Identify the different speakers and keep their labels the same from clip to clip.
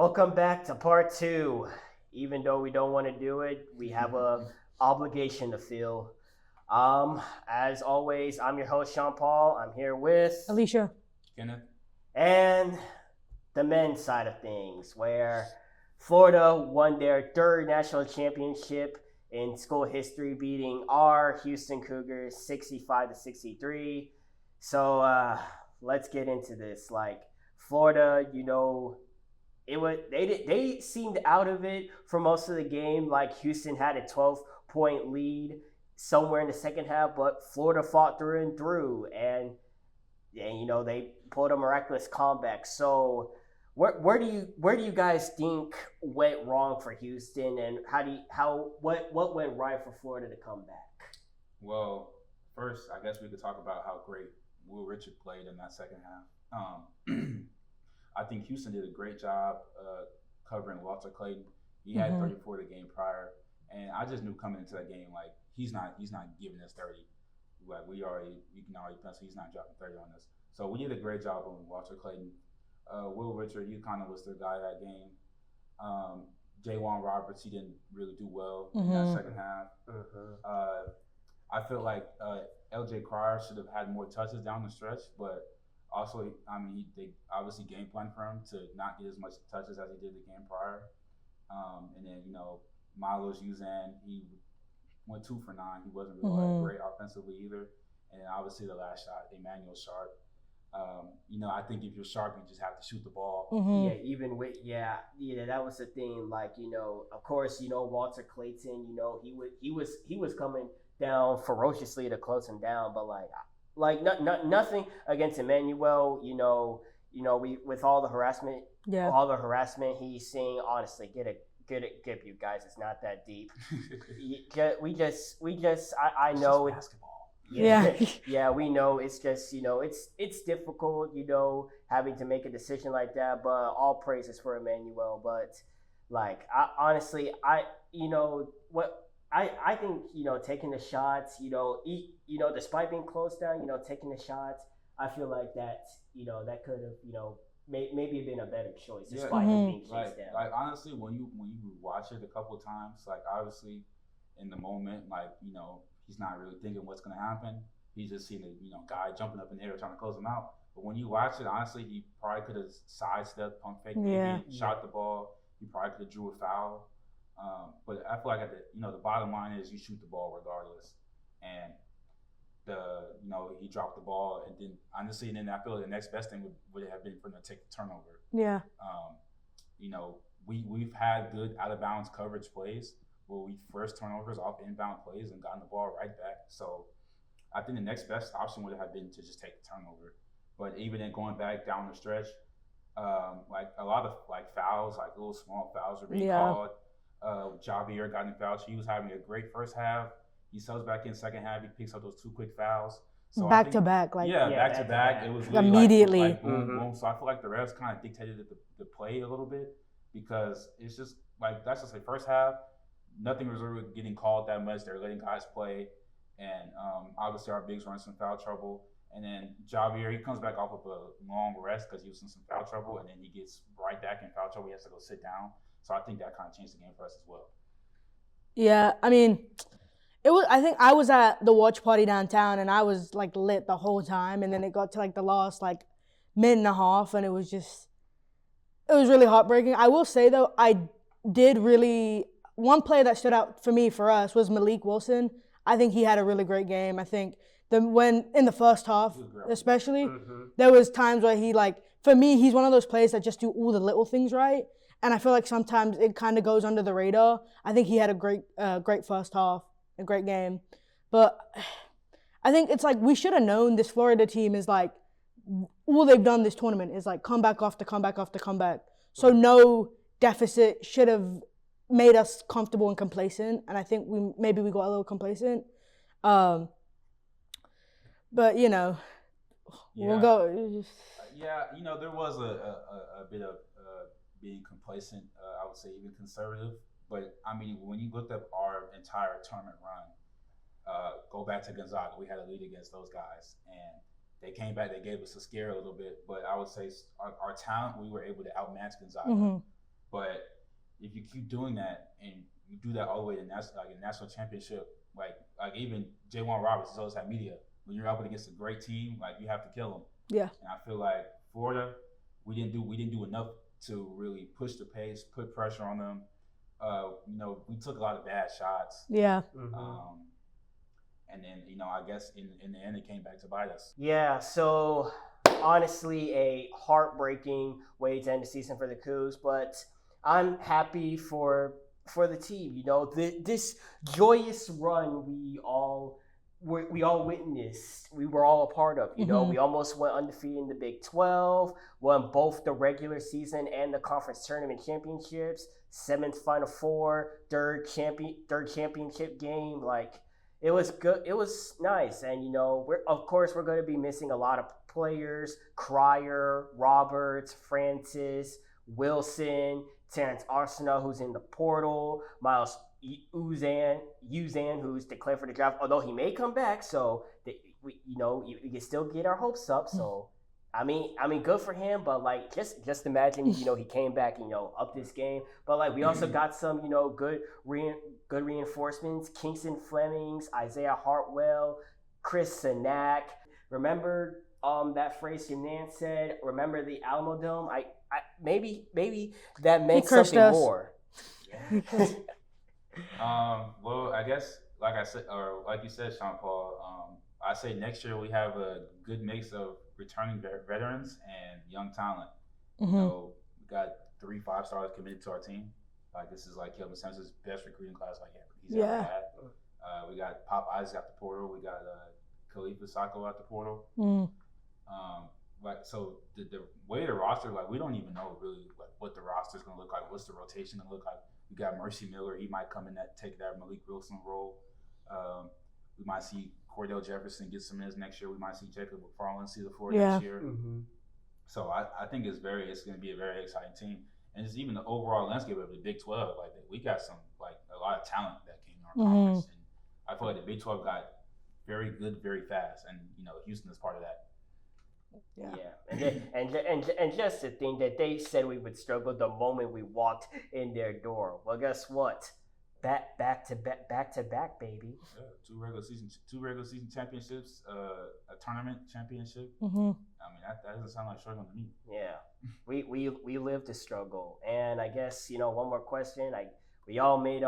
Speaker 1: Welcome back to part two. Even though we don't want to do it, we have a obligation to feel. As always, I'm your host Sean Paul. I'm here with
Speaker 2: Elisha.
Speaker 3: Kenneth.
Speaker 1: And the men's side of things, where Florida won their third national championship in school history, beating our Houston Cougars 65-63. So let's get into this. Like Florida, they seemed out of it for most of the game. Like Houston had a 12-point lead somewhere in the second half, but Florida fought through and through, and they pulled a miraculous comeback. So where do you guys think went wrong for Houston, and what went right for Florida to come back?
Speaker 3: Well, first, I guess we could talk about how great Will Richard played in that second half. I think Houston did a great job covering Walter Clayton. He had 34 the game prior, and I just knew coming into that game, like he's not giving us 30. Like we can already pencil he's not dropping 30 on us. So we did a great job on Walter Clayton. Will Richard, he kind of was the guy that game. Jaywan Roberts, he didn't really do well in that second half. I feel like LJ Cryer should have had more touches down the stretch, but also, they obviously game planned for him to not get as much touches as he did the game prior. And then, Milos Uzan, he went 2 for 9. He wasn't really great offensively either. And obviously the last shot, Emmanuel Sharp. I think if you're Sharp, you just have to shoot the ball.
Speaker 1: Yeah, even with that was the thing. Like, of course, Walter Clayton, he was coming down ferociously to close him down, but nothing against Emmanuel. We with all the harassment he's seeing. Honestly, get you guys. It's not that deep. I know
Speaker 3: it's basketball.
Speaker 1: Yeah, we know it's just it's difficult having to make a decision like that. But all praises for Emmanuel. But I think taking the shots, despite being closed down, taking the shots, I feel like that that could have maybe been a better choice despite him being chased down.
Speaker 3: Like honestly, when you watch it a couple of times, like obviously in the moment, he's not really thinking what's gonna happen. He's just seeing a guy jumping up in the air trying to close him out. But when you watch it, honestly, he probably could have sidestepped, pump fake, shot the ball. He probably could have drew a foul. But I feel like the bottom line is you shoot the ball regardless, and he dropped the ball, and then honestly, and then I feel like the next best thing would have been for him to take the turnover.
Speaker 2: Yeah.
Speaker 3: We've had good out of bounds coverage plays where we first turnovers off inbound plays and gotten the ball right back. So I think the next best option would have been to just take the turnover. But even then, going back down the stretch, a lot of fouls, little small fouls were being called. Javier got in foul. He was having a great first half. He sells back in second half. He picks up those 2 quick fouls. So
Speaker 2: back to back.
Speaker 3: Back to back. It was really
Speaker 2: immediately.
Speaker 3: Boom, boom. So I feel like the refs kind of dictated the play a little bit because it's just that's just the first half. Nothing was really getting called that much. They're letting guys play. And obviously our bigs were in some foul trouble. And then Javier, he comes back off of a long rest because he was in some foul trouble. And then he gets right back in foul trouble. He has to go sit down. So I think that kind of changed the game for us as well.
Speaker 2: Yeah, I think I was at the watch party downtown and I was lit the whole time, and then it got to the last minute and a half, and it was really heartbreaking. I will say though, one play that stood out for us was Malik Wilson. I think he had a really great game. I think when in the first half, especially, there was times where he for me, he's one of those players that just do all the little things right. And I feel like sometimes it kind of goes under the radar. I think he had a great first half, a great game. But I think it's we should have known this Florida team is all they've done this tournament is comeback after comeback after comeback. So no deficit should have made us comfortable and complacent. And I think we got a little complacent. But we'll go.
Speaker 3: There was a bit of being complacent, I would say even conservative. But when you looked up our entire tournament run, go back to Gonzaga, we had a lead against those guys, and they came back. They gave us a scare a little bit, but I would say our talent, we were able to outmatch Gonzaga. But if you keep doing that and you do that all the way to national championship, like even J1 Roberts always had media. When you're up against a great team, like you have to kill them.
Speaker 2: Yeah.
Speaker 3: And I feel like Florida, we didn't do enough to really push the pace, put pressure on them. We took a lot of bad shots.
Speaker 2: Yeah.
Speaker 3: And then, I guess in the end, it came back to bite us.
Speaker 1: Yeah, so honestly, a heartbreaking way to end the season for the Cougs, but I'm happy for the team. This joyous run we all witnessed, we were all a part of. We almost went undefeated in the Big 12, won both the regular season and the conference tournament championships, 7th Final Four, third championship game. Like, it was good. It was nice. And, we're going to be missing a lot of players: Cryer, Roberts, Francis, Wilson, Terrence Arsenault, who's in the portal, Miles Uzan, who's declared for the draft, although he may come back. So, we can still get our hopes up. So, I mean, good for him. But, like, just imagine, he came back and, up this game. But, like, we also got some, good reinforcements: Kingston Flemings, Isaiah Hartwell, Chris Sanak. Remember that phrase your nan said? Remember the Alamo Dome? I maybe that meant something more.
Speaker 3: Well, I guess, like I said, or like you said, Sean Paul, I say next year we have a good mix of returning veterans and young talent. So we got 3 5-stars committed to our team. Like, this is like Kelvin Sampson's best recruiting class he's ever had. We got Pop Isaac at the portal. We got Khalifa Sacco at the portal. So the way the roster, like, we don't even know really like what the roster's gonna look like. What's the rotation gonna look like? We got Mercy Miller. He might come in take that Malik Wilson role. We might see Cordell Jefferson get some minutes next year. We might see Jacob McFarland see the floor next year. So I think it's going to be a very exciting team. And it's even the overall landscape of the Big 12. Like, we got some, like, a lot of talent that came in our conference. And I feel like the Big 12 got very good, very fast. And, Houston is part of that.
Speaker 1: And just to think that they said we would struggle the moment we walked in their door. Well, guess what? Back to back, baby.
Speaker 3: Yeah, two regular season championships, a tournament championship. I mean, that doesn't sound like struggling to me.
Speaker 1: Yeah, we live to struggle. And I guess one more question. We all made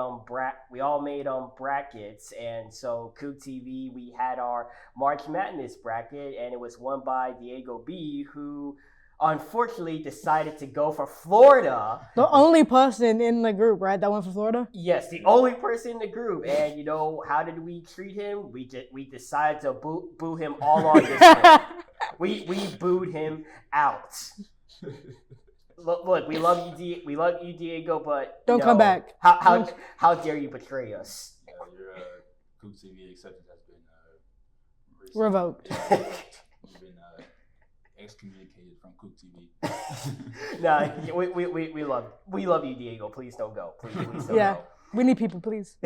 Speaker 1: brackets, and so Coug TV, we had our March Madness bracket, and it was won by Diego B, who unfortunately decided to go for Florida.
Speaker 2: The only person in the group, right, that went for Florida?
Speaker 1: Yes, the only person in the group. And how did we treat him? We decided to boo him all on this one. We booed him out. Look, we love you, Diego, but
Speaker 2: don't come back.
Speaker 1: How dare you betray us?
Speaker 3: Yeah, your Coug TV acceptance has been
Speaker 2: revoked.
Speaker 3: You've been excommunicated from Coug TV.
Speaker 1: Nah, we love you, Diego. Please don't go. Please don't go.
Speaker 2: We need people, please.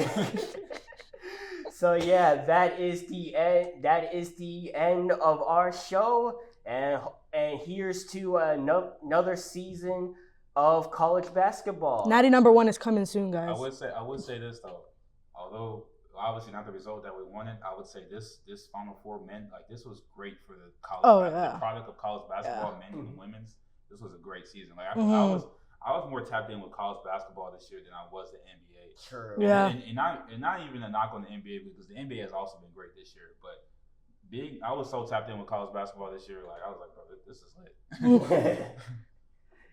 Speaker 1: So yeah, that is the end. That is the end of our show, and here's to another season of college basketball.
Speaker 2: Natty #1 is coming soon, guys.
Speaker 3: I would say this though, although obviously not the result that we wanted, I would say this Final Four meant, like, this was great for the college, the product of college basketball, men and women's. This was a great season. Like, I was more tapped in with college basketball this year than I was the NBA.
Speaker 1: True.
Speaker 2: Yeah.
Speaker 3: And not even a knock on the NBA, because the NBA has also been great this year. But I was so tapped in with college basketball this year. Like, I was like, bro, this is lit.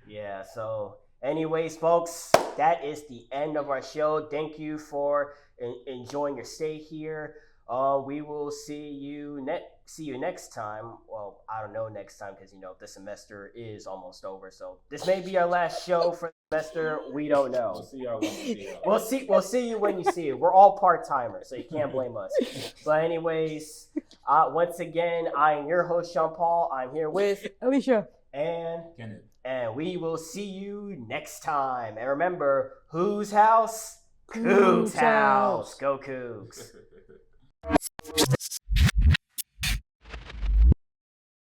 Speaker 1: Yeah. So, anyways, folks, that is the end of our show. Thank you for enjoying your stay here. We will see you next time. Well, I don't know next time, because the semester is almost over. So this may be our last show for the semester. We don't know.
Speaker 3: We'll see y'all when we see y'all.
Speaker 1: We'll see you when you see it. We're all part-timers, so you can't blame us. But anyways, once again, I'm your host, Sean Paul. I'm here with
Speaker 2: Elisha
Speaker 3: and Kenneth.
Speaker 1: And we will see you next time. And remember, whose house? Cougs' house. Go Cougs.